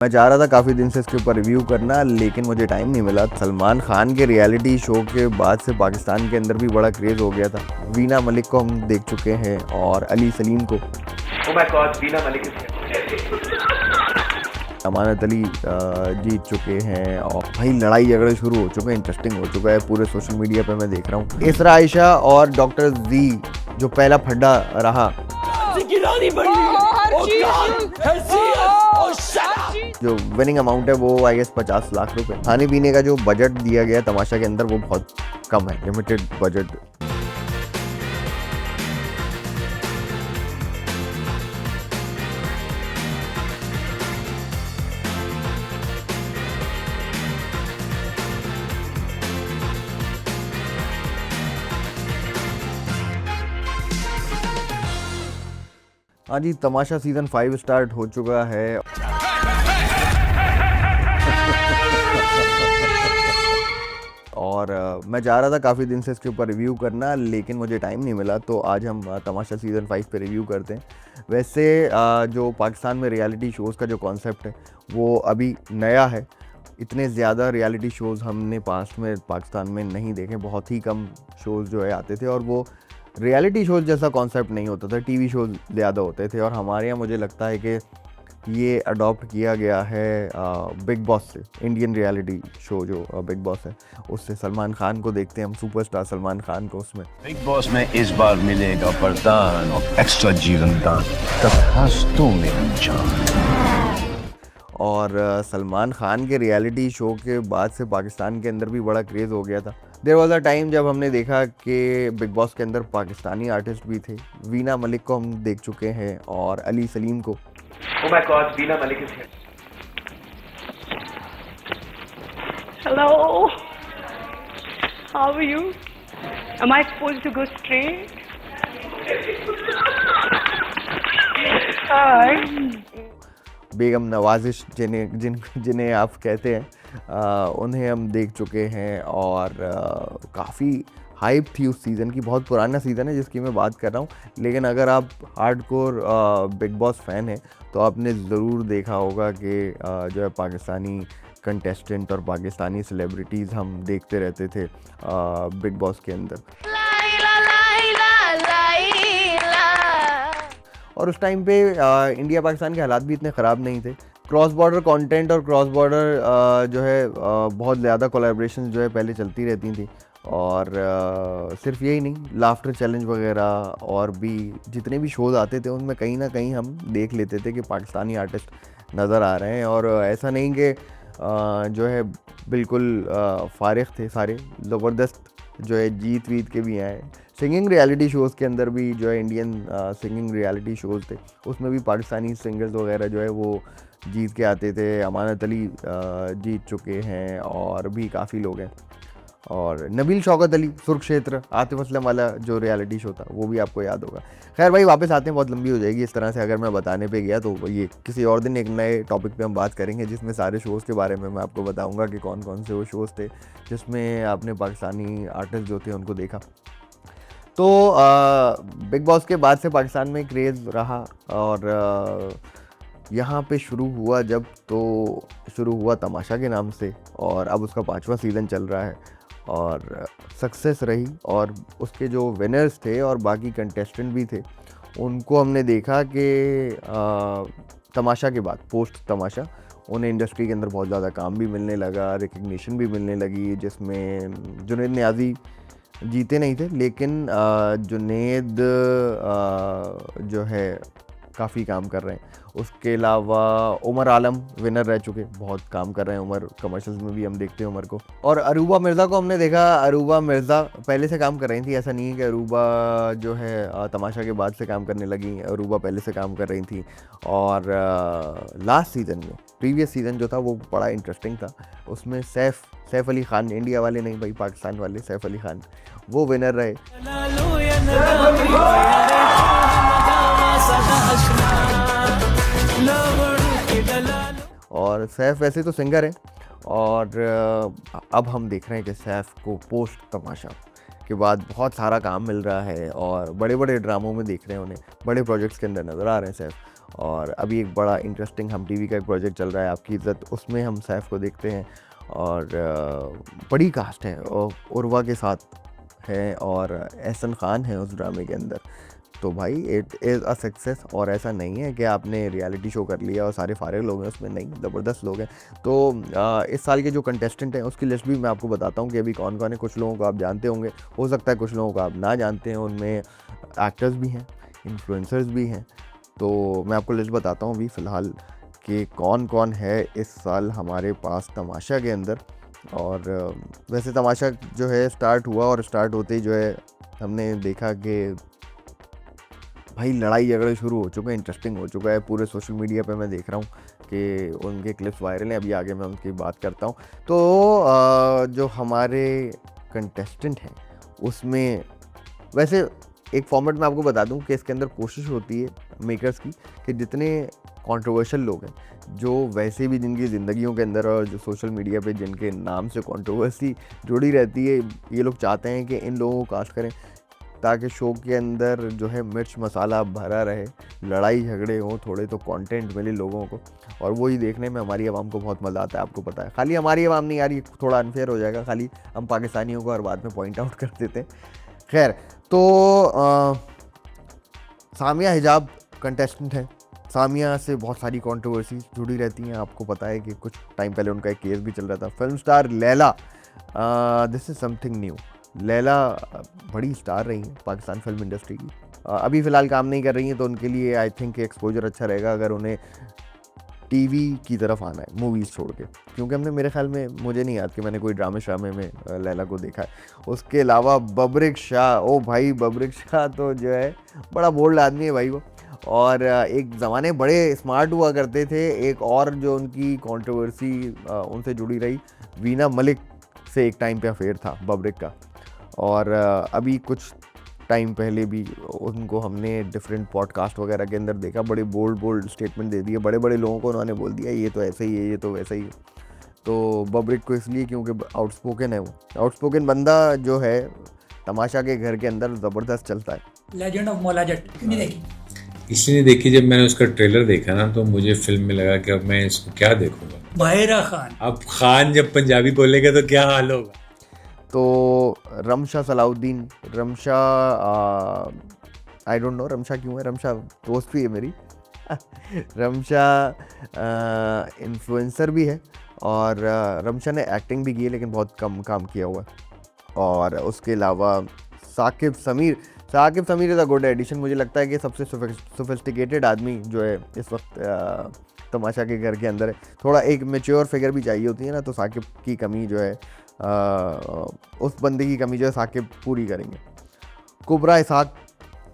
मैं चाह रहा था काफ़ी दिन से इसके ऊपर रिव्यू करना, लेकिन मुझे टाइम नहीं मिला। सलमान खान के रियलिटी शो के बाद से पाकिस्तान के अंदर भी बड़ा क्रेज़ हो गया था। वीना मलिक को हम देख चुके हैं और अली सलीम को। Oh my God, Veena Malik is here. Amanat Ali जीत चुके हैं और भाई लड़ाई झगड़े शुरू हो चुके हैं, इंटरेस्टिंग हो चुका है। पूरे सोशल मीडिया पे मैं देख रहा हूँ। इसरा आयशा और डॉक्टर जी जो पहला फड्डा रहा, जो विनिंग अमाउंट है वो आई गेस 50 लाख रुपए। खाने पीने का जो बजट दिया गया तमाशा के अंदर वो बहुत कम है, लिमिटेड बजट। हाँ जी, तमाशा सीजन 5 स्टार्ट हो चुका है। और मैं चाह रहा था काफ़ी दिन से इसके ऊपर रिव्यू करना, लेकिन मुझे टाइम नहीं मिला, तो आज हम तमाशा सीज़न 5 पे रिव्यू करते हैं। वैसे जो पाकिस्तान में रियलिटी शोज़ का जो कॉन्सेप्ट है वो अभी नया है। इतने ज़्यादा रियलिटी शोज़ हमने पास्ट में पाकिस्तान में नहीं देखे। बहुत ही कम शोज़ जो है आते थे और वो रियलिटी शोज़ जैसा कॉन्सेप्ट नहीं होता था, टीवी शोज़ ज़्यादा होते थे। और हमारे यहाँ मुझे लगता है कि ये अडॉप्ट किया गया है बिग बॉस से। इंडियन रियलिटी शो जो बिग बॉस है उससे सलमान खान को देखते हैं हम, सुपरस्टार सलमान खान को उसमें। बिग बॉस में इस बार मिलेगा वरदान और एक्स्ट्रा जीवन दान, तब तू मेरा जान। और सलमान खान के रियलिटी शो के बाद से पाकिस्तान के अंदर भी बड़ा क्रेज़ हो गया था। देयर वॉज अ टाइम जब हमने देखा कि बिग बॉस के अंदर पाकिस्तानी आर्टिस्ट भी थे। वीना मलिक को हम देख चुके हैं और अली सलीम को। Oh my God, Veena Malik is here. Hello. How are you? Am I supposed to go straight? Hi. बेगम नवाजिश जिन्हें आप कहते हैं, उन्हें हम देख चुके हैं और काफ़ी हाइप थी उस सीज़न की। बहुत पुराना सीज़न है जिसकी मैं बात कर रहा हूँ, लेकिन अगर आप हार्डकोर बिग बॉस फ़ैन हैं तो आपने ज़रूर देखा होगा कि जो है पाकिस्तानी कंटेस्टेंट और पाकिस्तानी सेलिब्रिटीज़ हम देखते रहते थे बिग बॉस के अंदर। और उस टाइम पे इंडिया पाकिस्तान के हालात भी इतने ख़राब नहीं थे। क्रॉस बॉर्डर कंटेंट और क्रॉस बॉर्डर जो है बहुत ज़्यादा कोलैबोरेशन जो है पहले चलती रहती थी। और सिर्फ यही नहीं, लाफ्टर चैलेंज वगैरह और भी जितने भी शोज़ आते थे उनमें कहीं ना कहीं हम देख लेते थे कि पाकिस्तानी आर्टिस्ट नज़र आ रहे हैं। और ऐसा नहीं कि जो है बिल्कुल फारिग थे सारे, ज़बरदस्त जो है जीत वीत के भी आए। सिंगिंग रियलिटी शोज़ के अंदर भी जो है इंडियन सिंगिंग रियलिटी शोज़ थे, उसमें भी पाकिस्तानी सिंगर्स वगैरह जो है वो जीत के आते थे। अमानत अली जीत चुके हैं और भी काफ़ी लोग हैं। और नबील शौकत अली सुरक्षेत्र आतिफ असलम वाला जो रियलिटी शो था वो भी आपको याद होगा। खैर भाई, वापस आते हैं, बहुत लंबी हो जाएगी इस तरह से अगर मैं बताने पे गया, तो ये किसी और दिन एक नए टॉपिक पे हम बात करेंगे जिसमें सारे शोज़ के बारे में मैं आपको बताऊंगा कि कौन कौन से वो शोज़ थे जिसमें आपने पाकिस्तानी आर्टिस्ट जो थे उनको देखा। तो बिग बॉस के बाद से पाकिस्तान में क्रेज़ रहा और यहाँ पे शुरू हुआ जब, तो शुरू हुआ तमाशा के नाम से और अब उसका 5वां सीज़न चल रहा है और सक्सेस रही। और उसके जो विनर्स थे और बाकी कंटेस्टेंट भी थे उनको हमने देखा कि तमाशा के बाद, पोस्ट तमाशा, उन्हें इंडस्ट्री के अंदर बहुत ज़्यादा काम भी मिलने लगा, रिकग्निशन भी मिलने लगी, जिसमें जुनैद नियाज़ी जीते नहीं थे, लेकिन जुनैद जो है काफ़ी काम कर रहे हैं। उसके अलावा उमर आलम विनर रह चुके, बहुत काम कर रहे हैं उमर, कमर्शियल्स में भी हम देखते हैं उमर को। और अरूबा मिर्ज़ा को हमने देखा। अरूबा मिर्ज़ा पहले से काम कर रही थी, ऐसा नहीं है कि अरूबा जो है तमाशा के बाद से काम करने लगी। अरूबा पहले से काम कर रही थी और लास्ट सीज़न में, प्रीवियस सीज़न जो था वो बड़ा इंटरेस्टिंग था। उसमें सैफ अली ख़ान, इंडिया वाले नहीं भाई, पाकिस्तान वाले, सैफ अली ख़ान वो विनर रहे। और सैफ वैसे तो सिंगर है और अब हम देख रहे हैं कि सैफ को पोस्ट तमाशा के बाद बहुत सारा काम मिल रहा है और बड़े बड़े ड्रामों में देख रहे हैं उन्हें, बड़े प्रोजेक्ट्स के अंदर नज़र आ रहे हैं सैफ। और अभी एक बड़ा इंटरेस्टिंग हम टीवी का एक प्रोजेक्ट चल रहा है आपकी इज़्ज़त, उसमें हम सैफ को देखते हैं और बड़ी कास्ट है और उर्वा के साथ है और एहसन खान है उस ड्रामे के अंदर। तो भाई इट इज़ अ सक्सेस। और ऐसा नहीं है कि आपने रियलिटी शो कर लिया और सारे फारे लोग हैं उसमें, नहीं, ज़बरदस्त लोग हैं। तो इस साल के जो कंटेस्टेंट हैं उसकी लिस्ट भी मैं आपको बताता हूँ कि अभी कौन कौन है। कुछ लोगों को आप जानते होंगे, हो सकता है कुछ लोगों को आप ना जानते हैं। उनमें एक्टर्स भी हैं, इन्फ्लुएंसर्स भी हैं। तो मैं आपको लिस्ट बताता हूँ अभी फ़िलहाल कि कौन कौन है इस साल हमारे पास तमाशा के अंदर। और वैसे तमाशा जो है स्टार्ट हुआ और स्टार्ट होते ही जो है हमने देखा कि भाई लड़ाई झगड़े शुरू हो चुके हैं, इंटरेस्टिंग हो चुका है। पूरे सोशल मीडिया पे मैं देख रहा हूँ कि उनके क्लिप्स वायरल हैं। अभी आगे मैं उनकी बात करता हूँ। तो जो हमारे कंटेस्टेंट हैं उसमें वैसे एक फॉर्मेट में आपको बता दूं कि इसके अंदर कोशिश होती है मेकर्स की कि जितने कंट्रोवर्शियल लोग हैं, जो वैसे भी जिनकी ज़िंदगियों के अंदर और जो सोशल मीडिया पे जिनके नाम से कंट्रोवर्सी जुड़ी रहती है, ये लोग चाहते हैं कि इन लोगों को कास्ट करें ताकि शो के अंदर जो है मिर्च मसाला भरा रहे, लड़ाई झगड़े हों, थोड़े तो कंटेंट मिले लोगों को। और वही देखने में हमारी आवाम को बहुत मज़ा आता है। आपको पता है, खाली हमारी आवाम नहीं यार, ये थोड़ा अनफेयर हो जाएगा, खाली हम पाकिस्तानियों को हर बात में पॉइंट आउट कर देते हैं। खैर, तो सामिया हिजाब कंटेस्टेंट है। सामिया से बहुत सारी कंट्रोवर्सी जुड़ी रहती हैं। आपको पता है कि कुछ टाइम पहले उनका एक केस भी चल रहा था। Film star Laila, this is something new. Laila बड़ी स्टार रही हैं पाकिस्तान फिल्म इंडस्ट्री की। अभी फ़िलहाल काम नहीं कर रही हैं, तो उनके लिए आई थिंक एक्सपोजर अच्छा रहेगा अगर उन्हें टीवी की तरफ आना है, मूवीज़ छोड़ के। क्योंकि हमने, मेरे ख्याल में, मुझे नहीं याद कि मैंने कोई ड्रामे श्रामे में लैला को देखा है। उसके अलावा बब्रिक शाह, ओ भाई बब्रिक शाह तो जो है बड़ा बोल्ड आदमी है भाई वो। और एक ज़माने बड़े स्मार्ट हुआ करते थे। एक और जो उनकी कंट्रोवर्सी उनसे जुड़ी रही, वीना मलिक से एक टाइम पे अफेयर था बब्रिक का। और अभी कुछ टाइम पहले भी उनको हमने डिफरेंट पॉडकास्ट वगैरह के अंदर देखा। बड़े बोल्ड स्टेटमेंट दे दिए, बड़े बड़े लोगों को उन्होंने बोल दिया ये तो ऐसे ही है, ये तो वैसा ही है। तो बब्रिक को इसलिए क्योंकि आउटस्पोकन है वो। आउटस्पोकन बंदा जो है तमाशा के घर के अंदर ज़बरदस्त चलता है। लेजेंड ऑफ मौला जट नहीं देखी? इसलिए नहीं देखी, जब मैंने उसका ट्रेलर देखा ना तो मुझे फिल्म में लगा कि अब मैं इसको क्या देखूंगा। बहेरा खान, अब खान जब पंजाबी बोलेगा तो क्या हाल होगा। तो Ramsha Salahuddin, Ramsha I don't know Ramsha क्यों है, रमशा दोस्त भी है मेरी। रमशा इन्फ्लुएंसर भी है और रमशा ने एक्टिंग भी की है लेकिन बहुत कम काम किया हुआ है। और उसके अलावा Saqib Sameer is a good addition. मुझे लगता है कि सबसे सोफिस्टिकेटेड आदमी जो है इस वक्त तमाशा के घर के अंदर है। थोड़ा एक मैच्योर फिगर भी चाहिए होती है ना, तो साकिब की कमी जो है उस बंदे की कमी जो है साकिब पूरी करेंगे। कुबरा इसाक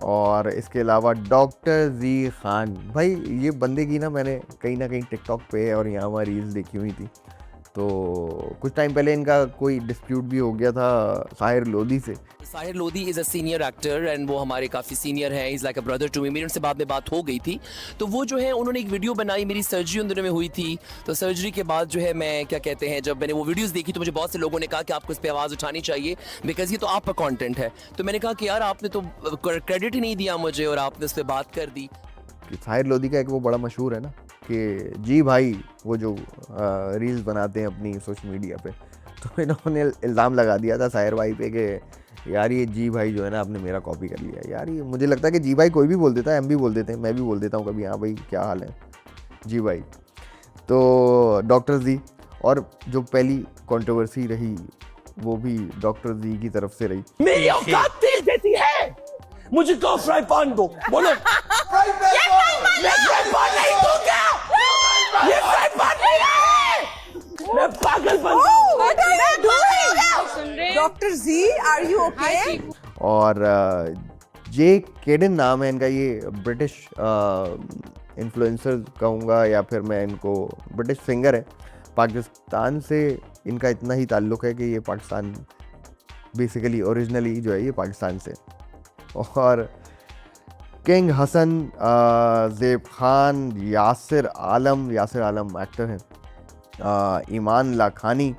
और इसके अलावा डॉक्टर जी खान। भाई ये बंदे की ना मैंने कहीं ना कहीं टिकटॉक पे और यहाँ वहाँ रील्स देखी हुई थी। तो कुछ टाइम पहले इनका कोई डिस्प्यूट भी हो गया था साहिर लोधी से। Sahir Lodhi is a senior actor and वो हमारे काफ़ी सीनियर हैं, is like a brother to me. मेरी उनसे बाद में बात हो गई थी, तो वो जो है उन्होंने एक वीडियो बनाई, मेरी सर्जरी उन दिनों में हुई थी। तो सर्जरी के बाद जो है मैं क्या कहते हैं, जब मैंने वो वीडियोस देखी तो मुझे बहुत से लोगों ने कहा कि आपको इस पर आवाज़ उठानी चाहिए बिकॉज ये तो आपका कॉन्टेंट है। तो मैंने कहा कि यार आपने तो क्रेडिट ही नहीं दिया मुझे और आपने उस पर बात कर दी। साहिर लोधी का एक वो बड़ा मशहूर है ना कि जी भाई, वो जो रील्स बनाते हैं अपनी सोशल मीडिया पे, तो इन्होंने इल्ज़ाम लगा दिया था साहिर भाई पे कि यार ये जी भाई जो है ना आपने मेरा कॉपी कर लिया। यार ये मुझे लगता है कि जी भाई कोई भी बोल देता है, हम भी बोल देते हैं, मैं भी बोल देता हूँ कभी, हाँ भाई क्या हाल है जी भाई। तो डॉक्टर जी, और जो पहली कंट्रोवर्सी रही वो भी डॉक्टर जी की तरफ से रही। मेरी औकात तेल देती है, मुझे तो फ्राई पैन दो। बोलो मैं फ्राई पैन नहीं दूंगा, ये फ्राई पैन नहीं है, मैं पागल बन doctor ji, are you okay? और जे केडन नाम है इनका, ये ब्रिटिश इन्फ्लुएंसर कहूँगा या फिर मैं इनको, ब्रिटिश सिंगर है। पाकिस्तान से इनका इतना ही ताल्लुक़ है कि ये पाकिस्तान बेसिकली ओरिजिनली जो है ये पाकिस्तान से। और किंग हसन, ज़ेब खान, यासिर आलम एक्टर हैं, ईमान लाखानी,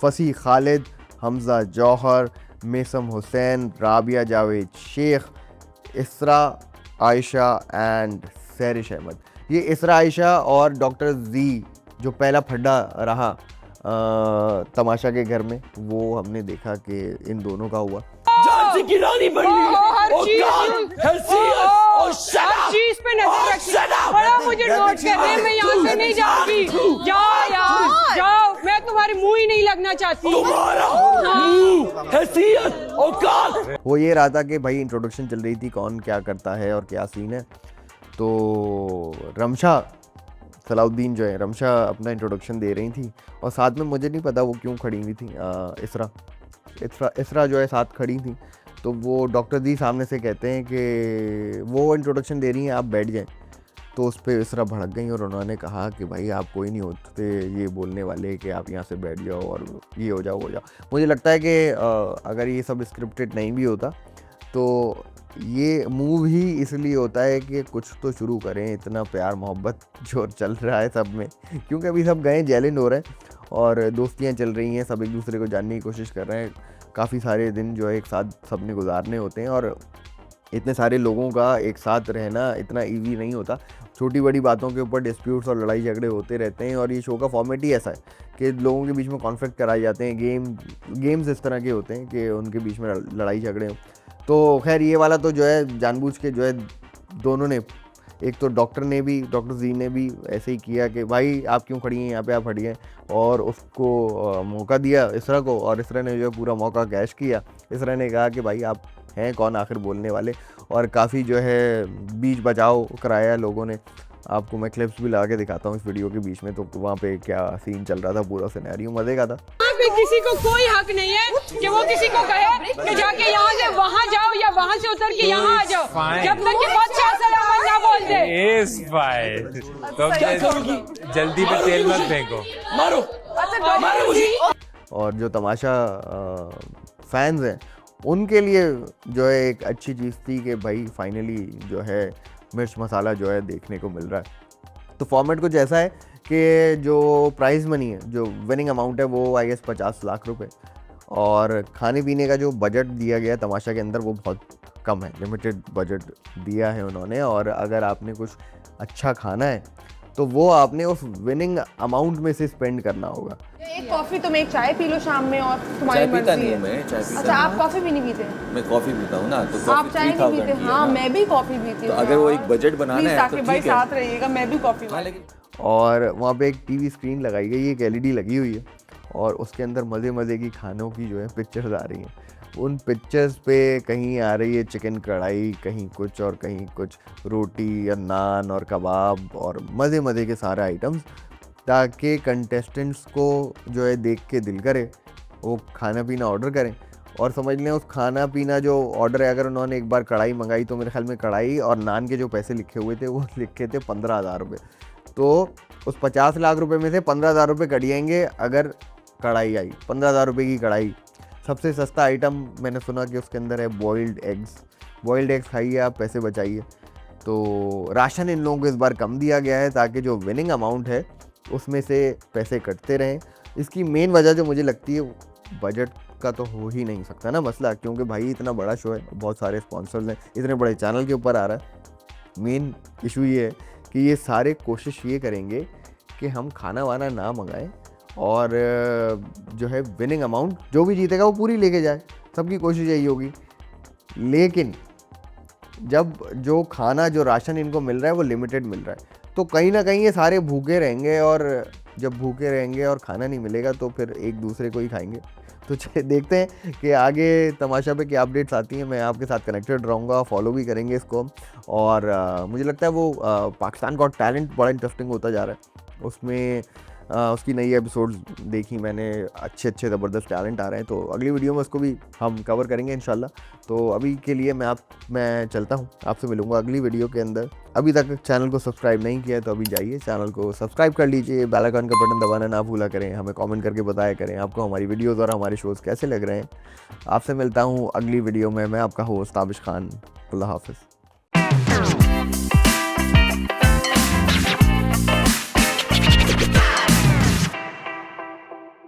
फसी खालिद, हमज़ा जौहर, मेसम हुसैन, राबिया जावेद शेख, इसरा आयशा एंड सैरिश अहमद। ये इसरा आयशा और डॉक्टर जी जो पहला फड्डा रहा तमाशा के घर में, वो हमने देखा कि इन दोनों का हुआ। झांसी की रानी बन गई, औकात, हैसियत और हर शराब चीज पे नजर रखी। बड़ा मुझे नोट कर रहे हैं, मैं यहाँ से नहीं जाऊंगी। जाओ यार जाओ, मैं तुम्हारे मुंह ही नहीं लगना चाहती। तुम्हारा मुंह, हैसियत, औकात। वो ये रहा था कि भाई इंट्रोडक्शन चल रही थी कौन क्या करता है और क्या सीन है। तो रमशा सलाउद्दीन जो है, रमशा अपना इंट्रोडक्शन दे रही थी और साथ में मुझे नहीं पता वो क्यों खड़ी हुई थी, इसरा जो है साथ खड़ी थी। तो वो डॉक्टर दी सामने से कहते हैं कि वो इंट्रोडक्शन दे रही हैं, आप बैठ जाएं। तो उस पर इसरा भड़क गई और उन्होंने कहा कि भाई आप कोई नहीं होते ये बोलने वाले कि आप यहाँ से बैठ जाओ और ये हो जाओ। मुझे लगता है कि अगर ये सब स्क्रिप्टेड नहीं भी होता तो ये मूव ही इसलिए होता है कि कुछ तो शुरू करें, इतना प्यार मोहब्बत जो चल रहा है सब में, क्योंकि अभी सब गए जेलिन हो रहे हैं और दोस्तियाँ चल रही हैं, सब एक दूसरे को जानने की कोशिश कर रहे हैं। काफ़ी सारे दिन जो है एक साथ सबने गुजारने होते हैं और इतने सारे लोगों का एक साथ रहना इतना ईजी नहीं होता। छोटी बड़ी बातों के ऊपर डिस्प्यूट्स और लड़ाई झगड़े होते रहते हैं और ये शो का फॉर्मेट ही ऐसा है कि लोगों के बीच में कॉन्फ्लिक्ट कराए जाते हैं। गेम्स इस तरह के होते हैं कि उनके बीच में लड़ाई झगड़े हों। तो खैर ये वाला तो जो है जानबूझ के जो है दोनों ने, एक तो डॉक्टर जी ने भी ऐसे ही किया कि भाई आप क्यों खड़ी हैं यहाँ पे, आप खड़ी हैं, और उसको मौका दिया इसरा को, और इसरा ने जो है पूरा मौका कैश किया। इसरा ने कहा कि भाई आप हैं कौन आखिर बोलने वाले, और काफ़ी जो है बीच बचाव कराया लोगों ने। आपको मैं क्लिप्स भी लगा के दिखाता हूँ इस वीडियो के बीच में, तो वहाँ पे क्या सीन चल रहा था, पूरा सिनेरियो मज़े का था। किसी को कोई हक नहीं है कि वो किसी को कहे कि जाके यहाँ से वहाँ जाओ या वहाँ से उतर के यहाँ आ जाओ, जब तक कि बादशाह सलाम ना बोल दे। तो जल्दी पे तेल मत फेंको, मारो मुझे। और जो तमाशा फैंस हैं उनके लिए जो है एक अच्छी चीज़ थी कि भाई फाइनली जो है मिर्च मसाला जो है देखने को मिल रहा है। तो फॉर्मेट कुछ ऐसा है कि जो प्राइज़ मनी है, जो विनिंग अमाउंट है, वो आई गेस 50 लाख रुपए, और खाने पीने का जो बजट दिया गया तमाशा के अंदर वो बहुत कम है, लिमिटेड बजट दिया है उन्होंने। और अगर आपने कुछ अच्छा खाना है तो वो आपने उस विनिंग अमाउंट में से स्पेंड करना होगा। एक कॉफी, तुम एक चाय पी लो शाम में और तुम्हारी मर्जी है। मैं चाय पीता अच्छा, आप कॉफी भी नहीं पीते? मैं कॉफी पीता हूँ ना, तो आप चाय नहीं पीते? हाँ, मैं भी कॉफी पीती हूँ। तो अगर वो एक बजट बनाना है तो भाई ठीक है। साथ रहिएगा, मैं भी कॉफी। और वहाँ पे एक टीवी स्क्रीन लगाई गई, एक एलईडी लगी हुई है और उसके अंदर मज़े मज़े की खानों की जो है पिक्चर्स आ रही हैं। उन पिक्चर्स पे कहीं आ रही है चिकन कढ़ाई, कहीं कुछ और कहीं कुछ, रोटी या नान और कबाब और मज़े मज़े के सारे आइटम्स, ताकि कंटेस्टेंट्स को जो है देख के दिल करे वो खाना पीना ऑर्डर करें। और समझ लें उस खाना पीना जो ऑर्डर है, अगर उन्होंने एक बार कढ़ाई मंगाई तो मेरे ख्याल में कढ़ाई और नान के जो पैसे लिखे हुए थे वो लिखे थे 15,000 रुपये। तो उस 50 लाख रुपए में से 15,000 रुपये कट जाएंगे अगर कढ़ाई आई। 15,000 रुपये की कढ़ाई। सबसे सस्ता आइटम मैंने सुना कि उसके अंदर है बॉइल्ड एग्स खाइए आप, पैसे बचाइए। तो राशन इन लोगों को इस बार कम दिया गया है ताकि जो विनिंग अमाउंट है उसमें से पैसे कटते रहें। इसकी मेन वजह जो मुझे लगती है, बजट का तो हो ही नहीं सकता ना मसला, क्योंकि भाई इतना बड़ा शो है, बहुत सारे स्पॉन्सर्स हैं, इतने बड़े चैनल के ऊपर आ रहा है। मेन इशू ये है कि ये सारे कोशिश ये करेंगे कि हम खाना वाना ना मंगाएं और जो है विनिंग अमाउंट जो भी जीतेगा वो पूरी लेके जाए, सबकी कोशिश यही होगी। लेकिन जब जो खाना, जो राशन इनको मिल रहा है वो लिमिटेड मिल रहा है, तो कहीं ना कहीं ये सारे भूखे रहेंगे, और जब भूखे रहेंगे और खाना नहीं मिलेगा तो फिर एक दूसरे को ही खाएंगे। तो देखते हैं कि आगे तमाशा पे क्या अपडेट्स आती हैं। मैं आपके साथ कनेक्टेड रहूँगा, फॉलो भी करेंगे इसको। और मुझे लगता है वो पाकिस्तान गॉट टैलेंट बड़ा इंटरेस्टिंग होता जा रहा है। उसमें उसकी नई एपिसोड्स देखी मैंने, अच्छे ज़बरदस्त टैलेंट आ रहे हैं। तो अगली वीडियो में उसको भी हम कवर करेंगे इंशाल्लाह। तो अभी के लिए मैं चलता हूँ, आपसे मिलूँगा अगली वीडियो के अंदर। अभी तक चैनल को सब्सक्राइब नहीं किया है तो अभी जाइए चैनल को सब्सक्राइब कर लीजिए, बेल आइकन का बटन दबाना ना भूला करें, हमें कमेंट करके बताया करें आपको हमारी वीडियोज़ और हमारे शोज़ कैसे लग रहे हैं। आपसे मिलता हूँ अगली वीडियो में। मैं आपका होस्ट ताबिश खान। अल्लाह हाफ़िज़।